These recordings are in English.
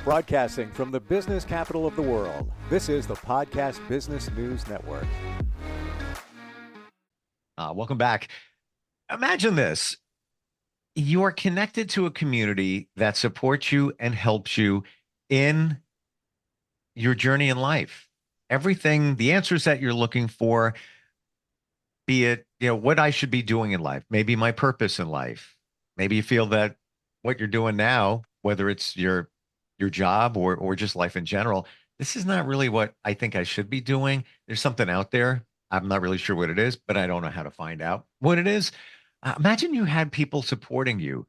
Broadcasting from the business capital of the world, this is the Podcast Business News Network. Welcome back. Imagine this. You are connected to a community that supports you and helps you in your journey in life. Everything, the answers that you're looking for, be it, what I should be doing in life, maybe my purpose in life. Maybe you feel that what you're doing now, whether it's your job or just life in general, this is not really what I think I should be doing. There's something out there. I'm not really sure what it is, but I don't know how to find out what it is. Imagine you had people supporting you,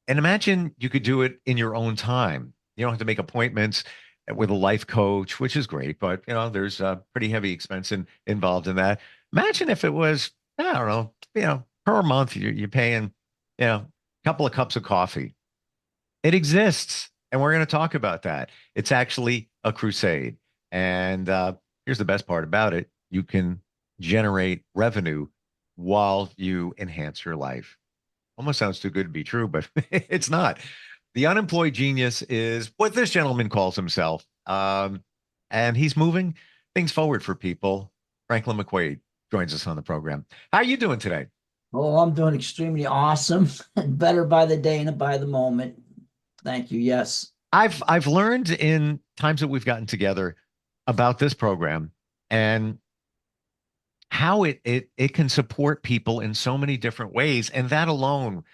and imagine you could do it in your own time. You don't have to make appointments with a life coach, which is great, but there's a pretty heavy expense involved in that. Imagine if it was, I don't know, per month you're paying, a couple of cups of coffee. It exists, and we're going to talk about that. It's actually a crusade, and here's the best part about it: you can generate revenue while you enhance your life. Almost sounds too good to be true, but it's not. The unemployed genius is what this gentleman calls himself. And he's moving things forward for people. Franklin McQuaid joins us on the program. How are you doing today? Oh, I'm doing extremely awesome and better by the day and by the moment. Thank you. Yes. I've learned in times that we've gotten together about this program and how it can support people in so many different ways. And that alone,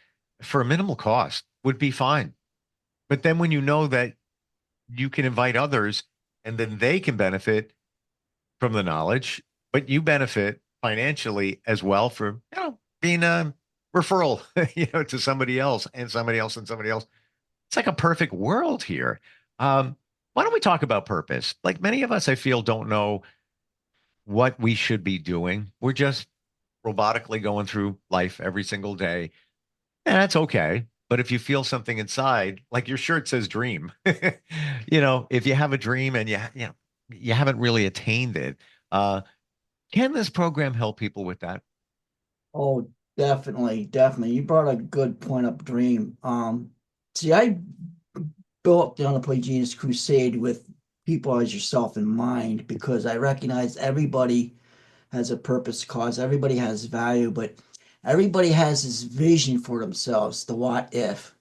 for a minimal cost, would be fine. But then when you know that you can invite others and then they can benefit from the knowledge, but you benefit financially as well for, being a referral, to somebody else and somebody else and somebody else. It's like a perfect world here. Why don't we talk about purpose? Like many of us, I feel, don't know what we should be doing. We're just robotically going through life every single day. And that's okay. But if you feel something inside, like your shirt says dream, if you have a dream and you haven't really attained it, can this program help people with that? Oh, definitely, definitely. You brought a good point up, Dream. See, I built the Unemployed Genius Crusade with people as yourself in mind because I recognize everybody has a purpose, cause everybody has value, but everybody has this vision for themselves. The what if?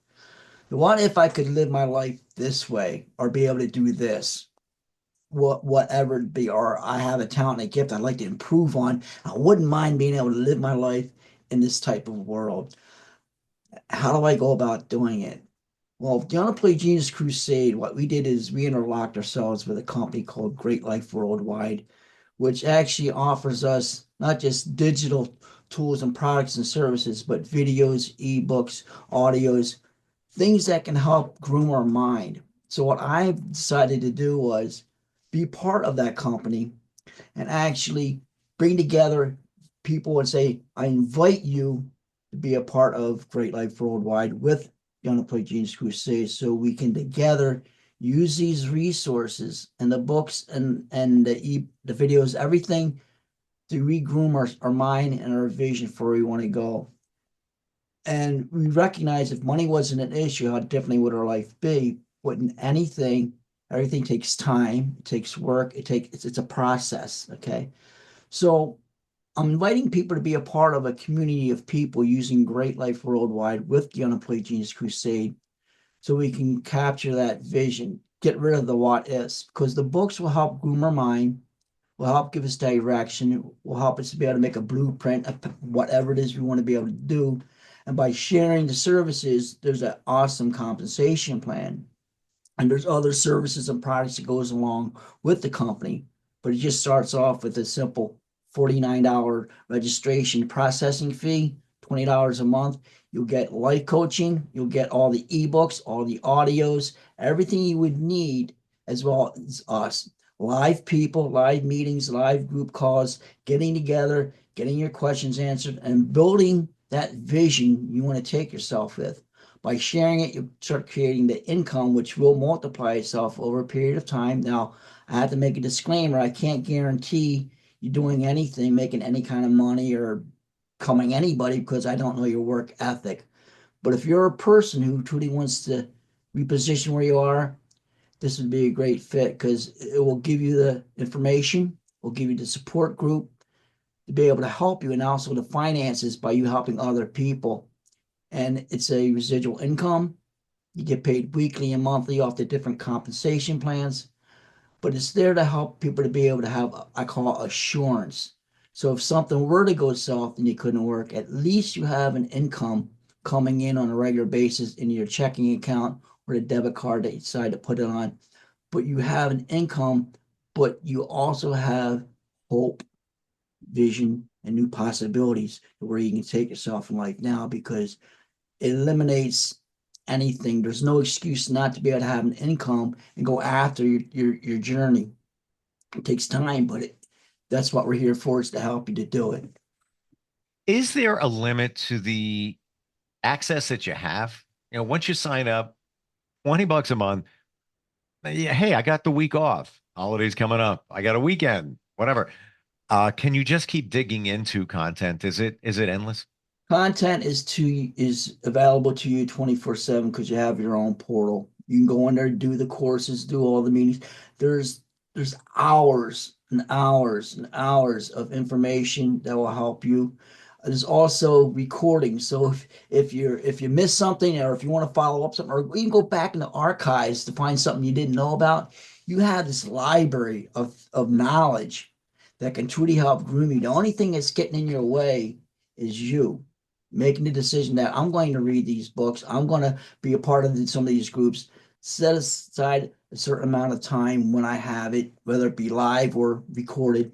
The what if I could live my life this way or be able to do this? Whatever it be, or I have a talent and a gift I'd like to improve on. I wouldn't mind being able to live my life in this type of world. How do I go about doing it? Well, the Unemployed Genius Crusade, what we did is we interlocked ourselves with a company called Great Life Worldwide, which actually offers us not just digital tools and products and services, but videos, ebooks, audios, things that can help groom our mind. So what I decided to do was be part of that company and actually bring together people and say, I invite you to be a part of Great Life Worldwide with the Unemployed Genius Crusade so we can together use these resources and the books and the videos, everything to regroom our mind and our vision for where we want to go. And we recognize if money wasn't an issue, how differently would our life be? Wouldn't anything, everything takes time, it takes work, it's a process. Okay. So I'm inviting people to be a part of a community of people using Great Life Worldwide with the Unemployed Genius Crusade so we can capture that vision, get rid of the what ifs, because the books will help groom our mind, will help give us direction, will help us to be able to make a blueprint of whatever it is we want to be able to do. And by sharing the services, there's an awesome compensation plan. And there's other services and products that goes along with the company. But it just starts off with a simple $49 registration processing fee, $20 a month. You'll get life coaching, you'll get all the ebooks, all the audios, everything you would need, as well as us. Live people, live meetings, live group calls, getting together, getting your questions answered, and building that vision you want to take yourself with. By sharing it, you start creating the income, which will multiply itself over a period of time. Now, I have to make a disclaimer. I can't guarantee you doing anything, making any kind of money or becoming anybody because I don't know your work ethic. But if you're a person who truly wants to reposition where you are, this would be a great fit because it will give you the information, will give you the support group to be able to help you, and also the finances by you helping other people. And it's a residual income. You get paid weekly and monthly off the different compensation plans, but it's there to help people to be able to have, I call it assurance. So if something were to go south and you couldn't work, at least you have an income coming in on a regular basis in your checking account or the debit card that you decide to put it on. But you have an income, but you also have hope, vision, and new possibilities where you can take yourself in life now, because it eliminates anything. There's no excuse not to be able to have an income and go after your journey. It takes time, but that's what we're here for, is to help you to do it. Is there a limit to the access that you have? Once you sign up, 20 bucks a month, yeah, hey, I got the week off. Holidays coming up. I got a weekend, whatever. Can you just keep digging into content? Is it endless? Content is available to you 24/7 because you have your own portal. You can go in there, do the courses, do all the meetings. There's there's hours and hours and hours of information that will help you. There's also recordings. So if you miss something, or if you want to follow up something, or even go back in the archives to find something you didn't know about, you have this library of knowledge that can truly help groom you. The only thing that's getting in your way is you making the decision that I'm going to read these books. I'm going to be a part of some of these groups. Set aside a certain amount of time when I have it, whether it be live or recorded,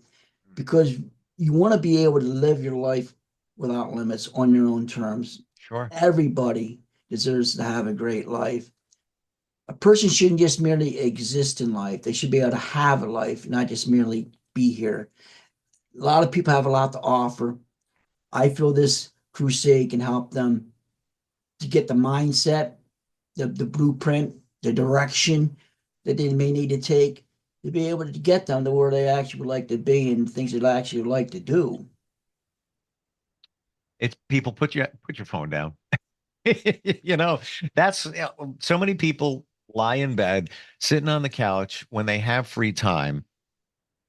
because you want to be able to live your life without limits on your own terms. Sure. Everybody deserves to have a great life. A person shouldn't just merely exist in life. They should be able to have a life, not just merely be here. A lot of people have a lot to offer. I feel this crusade can help them to get the mindset, the blueprint, the direction that they may need to take to be able to get them to where they actually would like to be and things they actually would like to do. It's people, put your phone down. You know, that's so many people lie in bed, sitting on the couch when they have free time.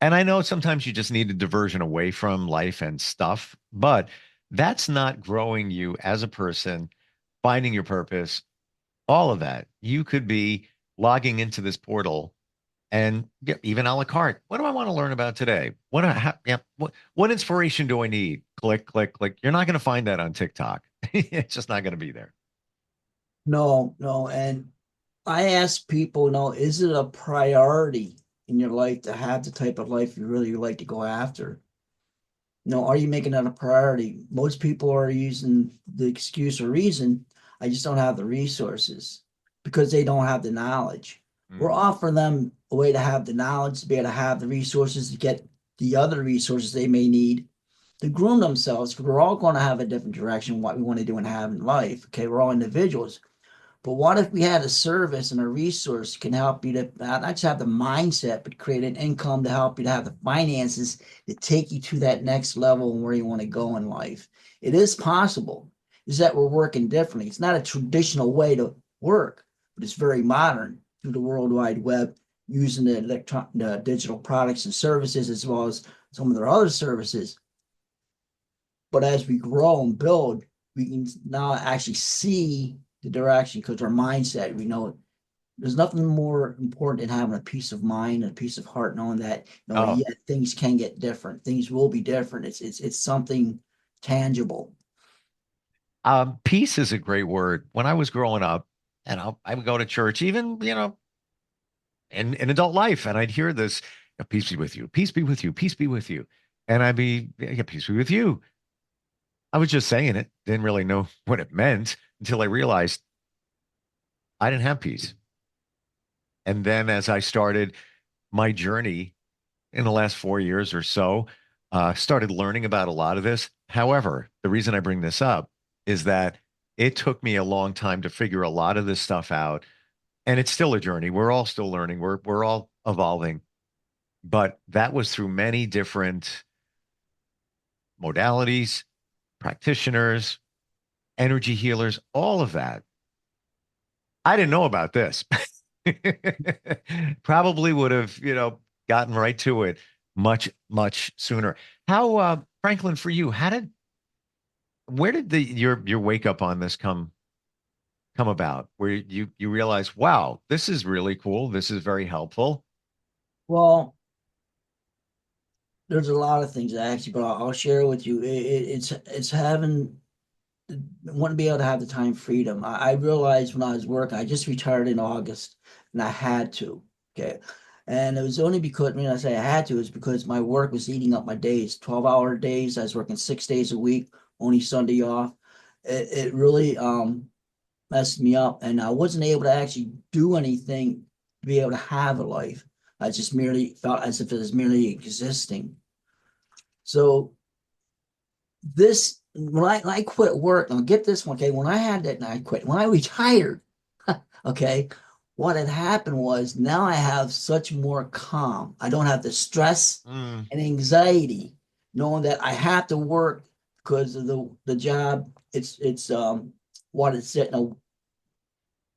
And I know sometimes you just need a diversion away from life and stuff, but that's not growing you as a person, finding your purpose, all of that. You could be logging into this portal and even a la carte. What do I want to learn about today? What inspiration do I need? Click, click, click. You're not going to find that on TikTok. It's just not going to be there. No, no. And I ask people, no, is it a priority in your life to have the type of life you really like to go after? No, are you making that a priority? Most people are using the excuse or reason, I just don't have the resources, because they don't have the knowledge. We're Mm. offering them a way to have the knowledge, to be able to have the resources to get the other resources they may need to groom themselves, because we're all going to have a different direction what we want to do and have in life. Okay, we're all individuals. But what if we had a service and a resource can help you to not just have the mindset, but create an income to help you to have the finances to take you to that next level and where you want to go in life? It is possible. Is that we're working differently. It's not a traditional way to work, but it's very modern through the World Wide Web, using the digital products and services as well as some of their other services. But as we grow and build, we can now actually see the direction because our mindset, we know there's nothing more important than having a peace of mind and a peace of heart, knowing that, Oh, yeah, things can get different. Things will be different. It's something tangible. peace is a great word. When I was growing up, and I would go to church, even, in adult life, and I'd hear this, peace be with you, peace be with you, peace be with you. And I'd be, yeah, peace be with you. I was just saying it, didn't really know what it meant until I realized I didn't have peace. And then as I started my journey in the last 4 years or so, started learning about a lot of this. However, the reason I bring this up is that it took me a long time to figure a lot of this stuff out. And it's still a journey. We're all still learning. We're all evolving. But that was through many different modalities, practitioners, energy healers, all of that. I didn't know about this. Probably would have, gotten right to it much, much sooner. How, Franklin, for you, where did your wake up on this come about? Where you realize, wow, this is really cool. This is very helpful. Well, there's a lot of things actually, but I'll share with you. It's having want to be able to have the time freedom. I realized when I was working, I just retired in August and I had to. Okay. And it was only because, when I say I had to, is because my work was eating up my days, 12-hour days. I was working 6 days a week, only Sunday off. It really messed me up. And I wasn't able to actually do anything to be able to have a life. I just merely felt as if it was merely existing. So this when I quit work, now get this one, okay. When I had that, and I quit. When I retired, okay, what had happened was now I have such more calm. I don't have the stress Mm, and anxiety, knowing that I have to work because of the job. It's what it's you know,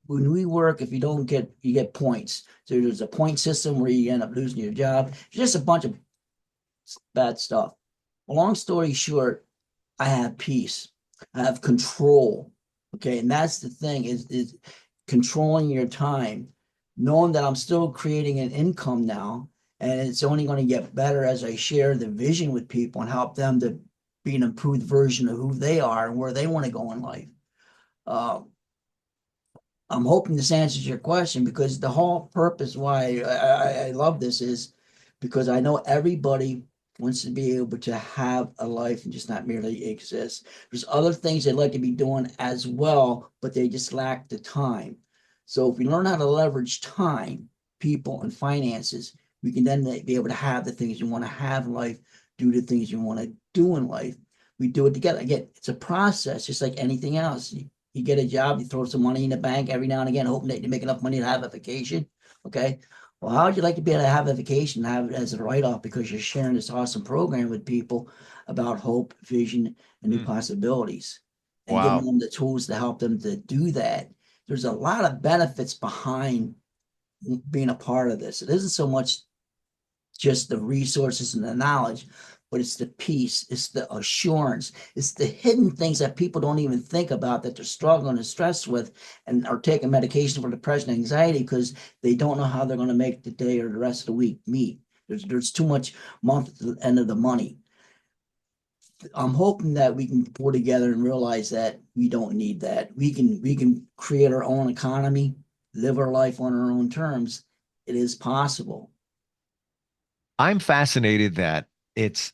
when we work, if you don't get you get points. So there's a point system where you end up losing your job. It's just a bunch of bad stuff. Well, long story short, I have peace. I have control. Okay. And that's the thing is controlling your time, knowing that I'm still creating an income now. And it's only going to get better as I share the vision with people and help them to be an improved version of who they are and where they want to go in life. Uh, I'm hoping this answers your question because the whole purpose why I love this is because I know everybody wants to be able to have a life and just not merely exist. There's other things they'd like to be doing as well, but they just lack the time. So if we learn how to leverage time, people, and finances, we can then be able to have the things you want to have in life, do the things you want to do in life. We do it together. Again, it's a process, just like anything else. You get a job, you throw some money in the bank every now and again, hoping that you make enough money to have a vacation. Okay. Well, how would you like to be able to have a vacation, have it as a write-off because you're sharing this awesome program with people about hope, vision, and new mm, possibilities and giving wow. them the tools to help them to do that? There's a lot of benefits behind being a part of this. It isn't so much just the resources and the knowledge, but it's the peace, it's the assurance, it's the hidden things that people don't even think about that they're struggling and stressed with and are taking medication for depression and anxiety because they don't know how they're going to make the day or the rest of the week meet. There's too much month at the end of the money. I'm hoping that we can pull together and realize that we don't need that. We can create our own economy, live our life on our own terms. It is possible. I'm fascinated that it's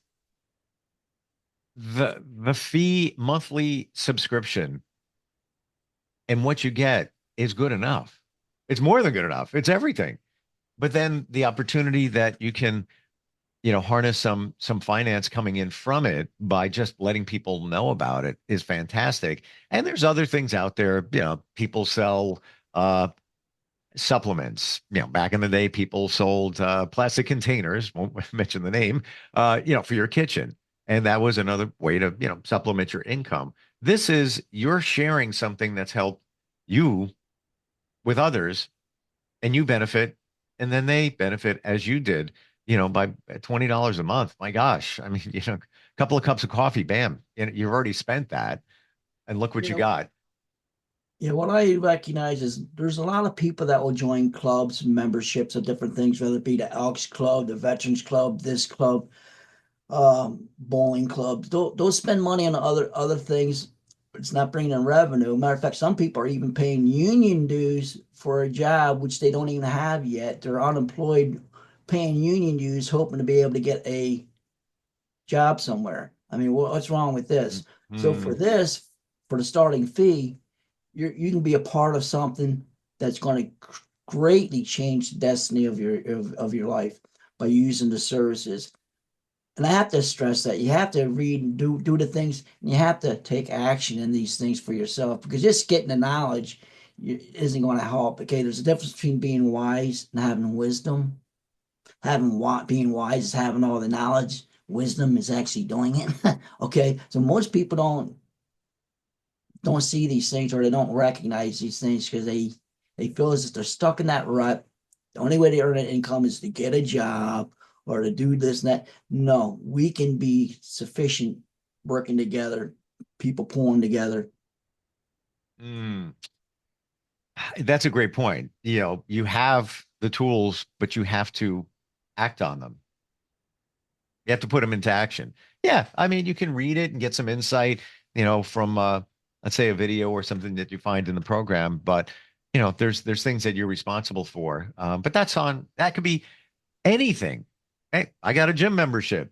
the fee monthly subscription and what you get is good enough. It's more than good enough. It's everything. But then the opportunity that you can, harness some finance coming in from it by just letting people know about it is fantastic. And there's other things out there, people sell supplements. Back in the day, people sold plastic containers, won't mention the name, for your kitchen. And that was another way to, supplement your income. This is you're sharing something that's helped you with others and you benefit, and then they benefit as you did, by $20 a month. My gosh. I mean, a couple of cups of coffee, bam, you've already spent that. And look what You you know, got. Yeah, what I recognize is there's a lot of people that will join clubs, memberships of different things, whether it be the Elks Club, the Veterans Club, this club, bowling clubs. Those spend money on other things. It's not bringing in revenue. Matter of fact, some people are even paying union dues for a job which they don't even have yet. They're unemployed, paying union dues, hoping to be able to get a job somewhere. I mean, what's wrong with this? So Mm. for the starting fee, you can be a part of something that's going to greatly change the destiny of your life by using the services. And I have to stress that you have to read and do the things, and you have to take action in these things for yourself because just getting the knowledge isn't going to help. Okay, there's a difference between being wise and having wisdom. Being wise is having all the knowledge. Wisdom is actually doing it. Okay, so most people don't see these things or they don't recognize these things because They feel as if they're stuck in that rut. The only way to earn an income is to get a job or to do this and that. No, we can be sufficient working together, people pulling together. Mm, that's a great point. You have the tools, but you have to act on them. You have to put them into action. Yeah, I mean, you can read it and get some insight, from let's say a video or something that you find in the program, but there's things that you're responsible for. But that could be anything. Hey, I got a gym membership.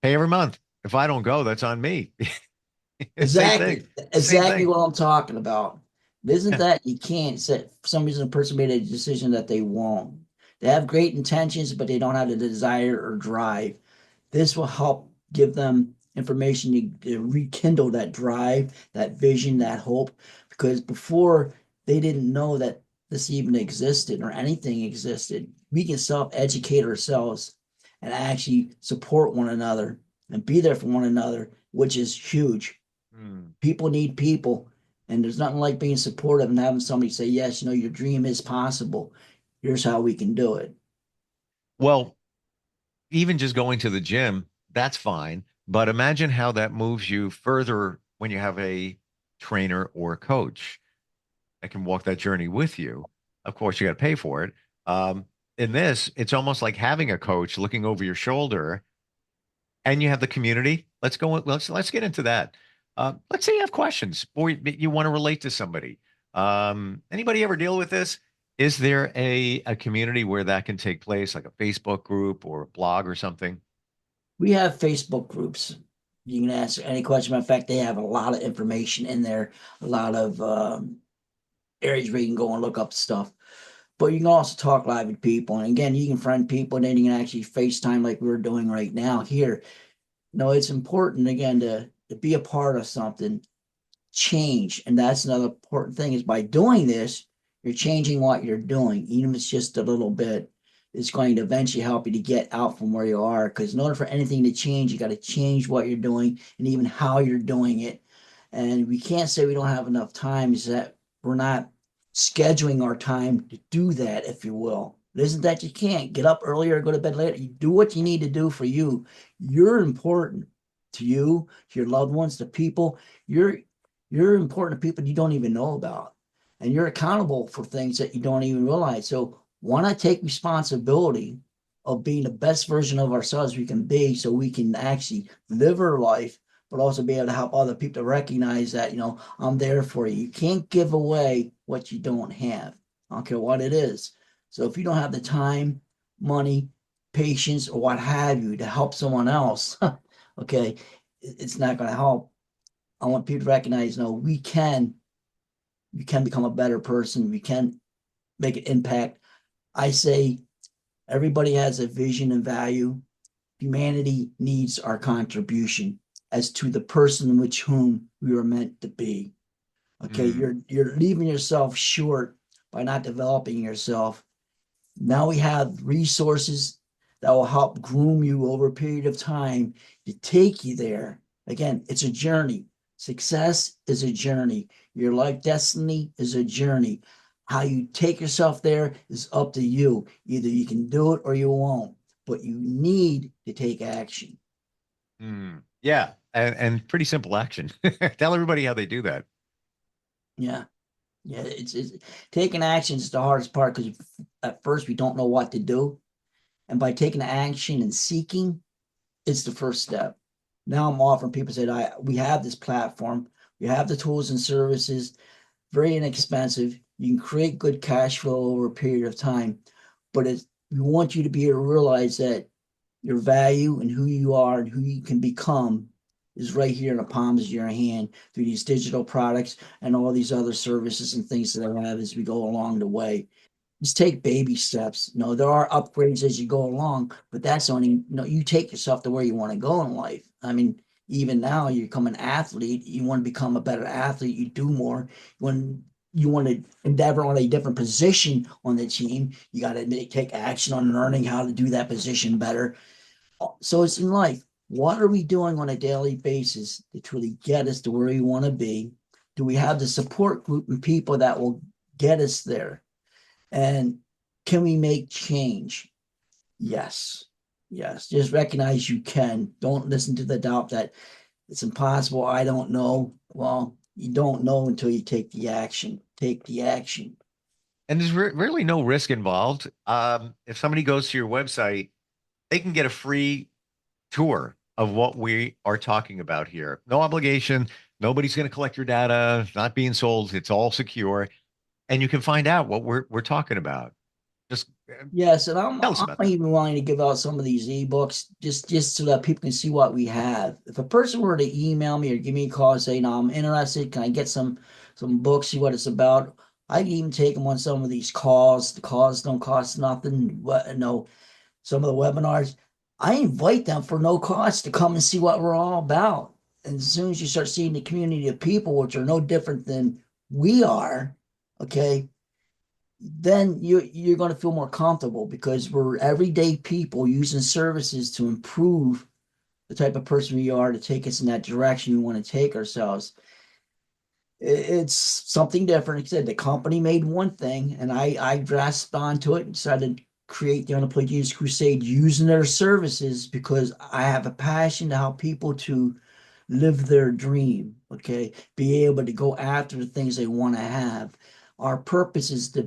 Pay every month. If I don't go, that's on me. Same thing. Exactly, Same exactly thing. what I'm talking about. Isn't Yeah. that you can't set for some reason a person made a decision that they won't. They have great intentions, but they don't have the desire or drive. This will help give them information to rekindle that drive, that vision, that hope. Because before they didn't know that this even existed or anything existed. We can self-educate ourselves and actually support one another and be there for one another, which is huge. Hmm. People need people, and there's nothing like being supportive and having somebody say, yes, your dream is possible. Here's how we can do it. Well, even just going to the gym, that's fine. But imagine how that moves you further when you have a trainer or a coach that can walk that journey with you. Of course, you got to pay for it. Um, in this, it's almost like having a coach looking over your shoulder, and you have the community. Let's get into that. Let's say you have questions or you want to relate to somebody. Anybody ever deal with this? Is there a community where that can take place, like a Facebook group or a blog or something? We have Facebook groups. You can ask any question. In fact, they have a lot of information in there, a lot of areas where you can go and look up stuff. But you can also talk live with people. And again, you can friend people and then you can actually FaceTime like we're doing right now here. No, it's important again to be a part of something, change. And that's another important thing is by doing this, you're changing what you're doing, even if it's just a little bit. It's going to eventually help you to get out from where you are. Because in order for anything to change, you got to change what you're doing and even how you're doing it. And we can't say we don't have enough time, is that we're not scheduling our time to do that, if you will. It isn't that you can't get up earlier, go to bed later. You do what you need to do for you. You're important to you, to your loved ones, to people. You're important to people you don't even know about. And you're accountable for things that you don't even realize. So why not take responsibility of being the best version of ourselves we can be so we can actually live our life, but also be able to help other people to recognize that, I'm there for you. You can't give away what you don't have. I don't care what it is. So if you don't have the time, money, patience, or what have you to help someone else, okay, it's not going to help. I want people to recognize, no, we can become a better person. We can make an impact. I say everybody has a vision and value. Humanity needs our contribution as to the person in which whom we were meant to be. Okay, Hmm. you're leaving yourself short by not developing yourself. Now we have resources that will help groom you over a period of time to take you there. Again, it's a journey. Success is a journey. Your life destiny is a journey. How you take yourself there is up to you. Either you can do it or you won't, but you need to take action. Hmm. Yeah, and pretty simple action. Tell everybody how they do that. Yeah. Yeah. It's taking action is the hardest part because at first we don't know what to do. And by taking action and seeking, it's the first step. Now I'm offering people said we have this platform, we have the tools and services, very inexpensive. You can create good cash flow over a period of time, but we want you to be able to realize that your value and who you are and who you can become is right here in the palms of your hand through these digital products and all these other services and things that I have as we go along the way. Just take baby steps. There are upgrades as you go along, but that's only, you take yourself to where you want to go in life. I mean, even now you become an athlete, you want to become a better athlete, you do more. When you want to endeavor on a different position on the team, you got to take action on learning how to do that position better. So it's in life. What are we doing on a daily basis to truly get us to where we want to be? Do we have the support group and people that will get us there? And can we make change? Yes. Yes. Just recognize you can. Don't listen to the doubt that it's impossible. I don't know. Well, you don't know until you take the action. Take the action. And there's really no risk involved. If somebody goes to your website, they can get a free tour of what we are talking about here. No obligation. Nobody's going to collect your data. It's not being sold. It's all secure. And you can find out what we're talking about. Just Yes, and I'm tell us I'm about that. even willing to give out some of these ebooks just so that people can see what we have. If a person were to email me or give me a call and say, "No, I'm interested. Can I get some books? See what it's about?" I can even take them on some of these calls. The calls don't cost nothing. What no, some of the webinars, I invite them for no cost to come and see what we're all about. And as soon as you start seeing the community of people, which are no different than we are, okay, then you're going to feel more comfortable because we're everyday people using services to improve the type of person we are to take us in that direction we want to take ourselves. It's something different. Like I said, the company made one thing, and I grasped onto it and decided to create the Unemployed Genius Crusade using their services because I have a passion to help people to live their dream. Okay, be able to go after the things they want to have. Our purpose is to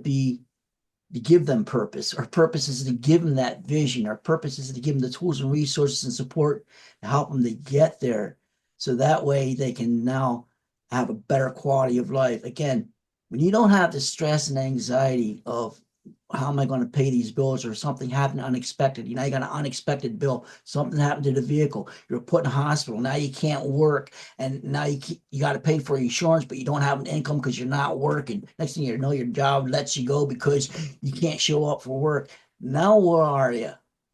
give them purpose. Our purpose is to give them that vision. Our purpose is to give them the tools and resources and support to help them to get there. So that way they can now have a better quality of life. Again, when you don't have the stress and anxiety of how am I going to pay these bills or something happened unexpected. You got an unexpected bill. Something happened to the vehicle. You're put in hospital. Now you can't work. And now you got to pay for insurance, but you don't have an income because you're not working. Next thing you know, your job lets you go because you can't show up for work. Now where are you?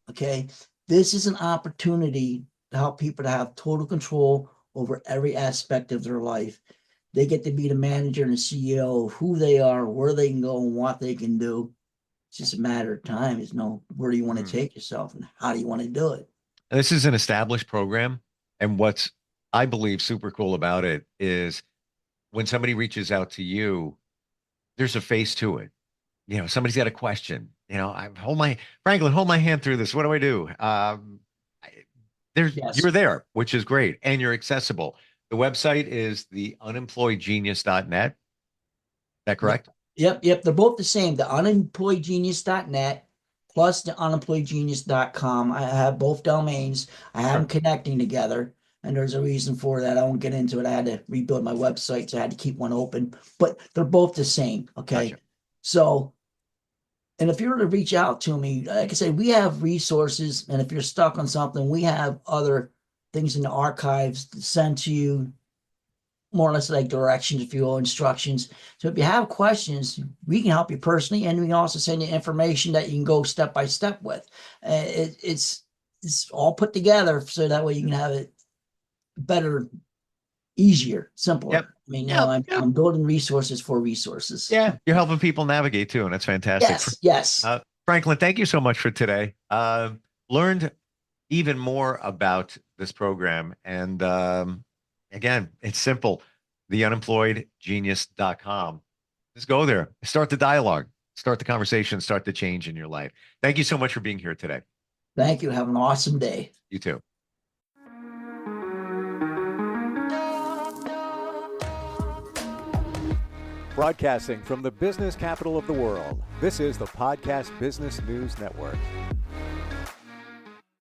Okay. This is an opportunity to help people to have total control over every aspect of their life. They get to be the manager and the CEO of who they are, where they can go, and what they can do. It's just a matter of time. Is where do you want to take yourself and how do you want to do it? This is an established program. And what's, I believe, super cool about it is when somebody reaches out to you, there's a face to it. Somebody's got a question. Franklin, hold my hand through this. What do I do? Yes. You're there, which is great. And you're accessible. The website is TheUnemployedGenius.net. Is that Yep. correct? Yep. They're both the same. The Unemployedgenius.net plus the Unemployedgenius.com. I have both domains. I have them Sure. connecting together. And there's a reason for that. I won't get into it. I had to rebuild my website, so I had to keep one open. But they're both the same. Okay. Gotcha. So, and if you were to reach out to me, like I said, we have resources. And if you're stuck on something, we have other things in the archives to send to you, more or less like directions, if you will, instructions. So if you have questions, we can help you personally, and we can also send you information that you can go step by step with. It's all put together so that way you can have it better, easier, simpler. Yep. I mean, Yep. Yep. I'm building resources for resources. Yeah. You're helping people navigate too, and that's fantastic. Yes. Franklin, thank you so much for today. Learned even more about this program. And again, it's simple. TheUnemployedGenius.com. Just go there, start the dialogue, start the conversation, start the change in your life. Thank you so much for being here today. Thank you. Have an awesome day. You too. Broadcasting from the business capital of the world, this is the Podcast Business News Network.